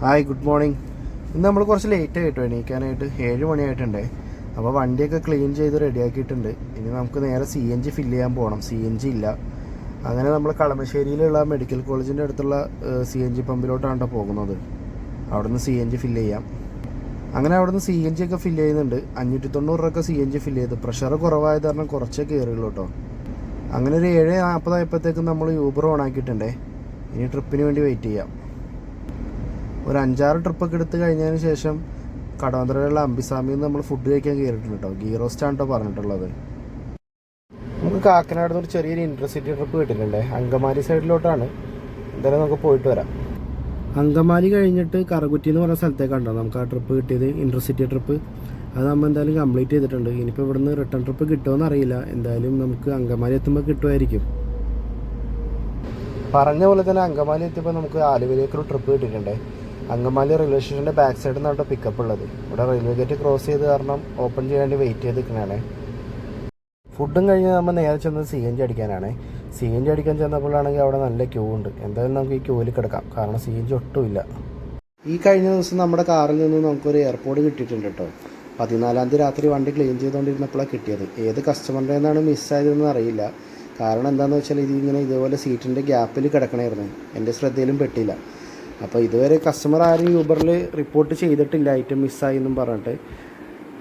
Hi, good morning. ഇന്ന് നമ്മൾ കുറച്ച് ലേറ്റ് ആയിട്ടോ എണീക്കാനായിട്ട്. 7 മണിയായിട്ടുണ്ടേ. അപ്പോൾ വണ്ടിയൊക്കെ ക്ലീൻ ചെയ്ത് റെഡിയാക്കിയിട്ടുണ്ട്. ഇനി നമുക്ക് നേരെ CNG ഫില്ല് ചെയ്യാൻ പോകണം. CNG ഇല്ല. അങ്ങനെ നമ്മൾ കളമശ്ശേരിയിലുള്ള മെഡിക്കൽ കോളേജിൻ്റെ അടുത്തുള്ള CNG പമ്പിലോട്ടാണ് പോകുന്നത്. അവിടുന്ന് CNG ഫില്ല് ചെയ്യാം. അങ്ങനെ അവിടുന്ന് CNG ഒക്കെ ഫില്ല് ചെയ്യുന്നുണ്ട്. 590 രൂപ CNG ഫില്ല് ചെയ്ത്. പ്രഷർ കുറവായത് കാരണം കുറച്ചേ കയറുള്ളൂ കേട്ടോ. അങ്ങനെ ഒരു 7:40 ആയപ്പോഴത്തേക്കും നമ്മൾ യൂബർ ഓൺ ആക്കിയിട്ടുണ്ടേ. ഇനി ട്രിപ്പിന് വേണ്ടി വെയിറ്റ് ചെയ്യാം. ഒരു 5-6 ട്രിപ്പൊക്കെ എടുത്ത് കഴിഞ്ഞതിന് ശേഷം കടവന്ത്രയിലുള്ള അമ്പിസ്വാമിയിൽ നിന്ന് നമ്മൾ ഫുഡ് കഴിക്കാൻ കയറിയിട്ടുണ്ട് കേട്ടോ. ഗീ റോസ്റ്റാണ് കേട്ടോ പറഞ്ഞിട്ടുള്ളത്. നമുക്ക് കാക്കനാട് നിന്ന് ഒരു ചെറിയൊരു ഇൻറ്റർസിറ്റി ട്രിപ്പ് കിട്ടിയിട്ടുണ്ടേ. അങ്കമാലി സൈഡിലോട്ടാണ്. എന്തായാലും നമുക്ക് പോയിട്ട് വരാം. അങ്കമാലി കഴിഞ്ഞിട്ട് കറകുറ്റി എന്ന് പറഞ്ഞ സ്ഥലത്തേക്കാണോ നമുക്ക് ആ ട്രിപ്പ് കിട്ടിയത്, ഇൻറ്റർസിറ്റി ട്രിപ്പ്. അത് നമ്മൾ എന്തായാലും കംപ്ലീറ്റ് ചെയ്തിട്ടുണ്ട്. ഇനിയിപ്പോൾ ഇവിടുന്ന് റിട്ടേൺ ട്രിപ്പ് കിട്ടുമോയെന്ന് അറിയില്ല. എന്തായാലും നമുക്ക് അങ്കമാലി എത്തുമ്പോൾ കിട്ടുമായിരിക്കും. പറഞ്ഞ പോലെ തന്നെ അങ്കമാലി എത്തിയപ്പോൾ നമുക്ക് ആലുവയിലേക്കൊരു ട്രിപ്പ് കിട്ടിയിട്ടുണ്ടേ. അങ്കമാലി റെയിൽവേ സ്റ്റേഷൻ്റെ ബാക്ക് സൈഡിൽ നിന്നാണ് പിക്കപ്പ് ഉള്ളത്. ഇവിടെ റെയിൽവേ ഗേറ്റ് ക്രോസ് ചെയ്ത് കാരണം ഓപ്പൺ ചെയ്യാൻ വേണ്ടി വെയിറ്റ് ചെയ്ത് നിൽക്കണേ. ഫുഡും കഴിഞ്ഞ് നമ്മൾ നേരെ ചെന്നത് CNG അടിക്കാനാണ്. CNG അടിക്കാൻ ചെന്നപ്പോഴാണെങ്കിൽ അവിടെ നല്ല ക്യൂ ഉണ്ട്. എന്തായാലും നമുക്ക് ഈ ക്യൂവിൽ കിടക്കാം, കാരണം CNG ഒട്ടുമില്ല. ഈ കഴിഞ്ഞ ദിവസം നമ്മുടെ കാറിൽ നിന്ന് നമുക്കൊരു എയർപോർട്ട് കിട്ടിയിട്ടുണ്ട് കേട്ടോ. 14-ാം തീയതി രാത്രി വണ്ടി ക്ലീൻ ചെയ്തുകൊണ്ടിരുന്നപ്പോഴാണ് കിട്ടിയത്. ഏത് കസ്റ്റമറിൻ്റെ നിന്നാണ് മിസ്സായതെന്ന് അറിയില്ല. കാരണം എന്താണെന്ന് വെച്ചാൽ ഇതിങ്ങനെ ഇതുപോലെ സീറ്റിൻ്റെ ഗ്യാപ്പിൽ കിടക്കണമായിരുന്നു. എൻ്റെ ശ്രദ്ധയിലും പെട്ടില്ല. അപ്പോൾ ഇതുവരെ കസ്റ്റമർ ആരും യൂബറിൽ റിപ്പോർട്ട് ചെയ്തിട്ടില്ല ഐറ്റം മിസ്സായി എന്നും പറഞ്ഞിട്ട്.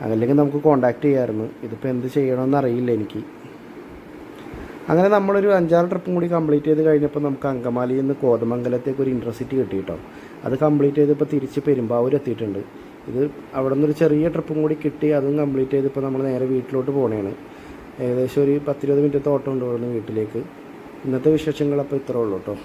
അല്ലെങ്കിൽ നമുക്ക് കോൺടാക്റ്റ് ചെയ്യാമായിരുന്നു. ഇതിപ്പോൾ എന്ത് ചെയ്യണമെന്ന് അറിയില്ല എനിക്ക്. അങ്ങനെ നമ്മളൊരു 5-6 ട്രിപ്പും കൂടി കംപ്ലീറ്റ് ചെയ്ത് കഴിഞ്ഞപ്പോൾ നമുക്ക് അങ്കമാലിയിൽ നിന്ന് കോതമംഗലത്തേക്ക് ഒരു ഇൻറ്റർസിറ്റി കിട്ടി കേട്ടോ. അത് കംപ്ലീറ്റ് ചെയ്തപ്പോൾ തിരിച്ച് പെരുമ്പാവൂർ എത്തിയിട്ടുണ്ട്. ഇത് അവിടെ നിന്നൊരു ചെറിയ ട്രിപ്പും കൂടി കിട്ടി. അതും കംപ്ലീറ്റ് ചെയ്തപ്പോൾ നമ്മൾ നേരെ വീട്ടിലോട്ട് പോകണേണ്. ഏകദേശം ഒരു 10-20 മിനിറ്റത്തെ ഓട്ടം ഉണ്ട് ഇവിടുന്ന് വീട്ടിലേക്ക്. ഇന്നത്തെ വിശേഷങ്ങൾ അപ്പോൾ ഇത്രേ ഉള്ളൂ കേട്ടോ.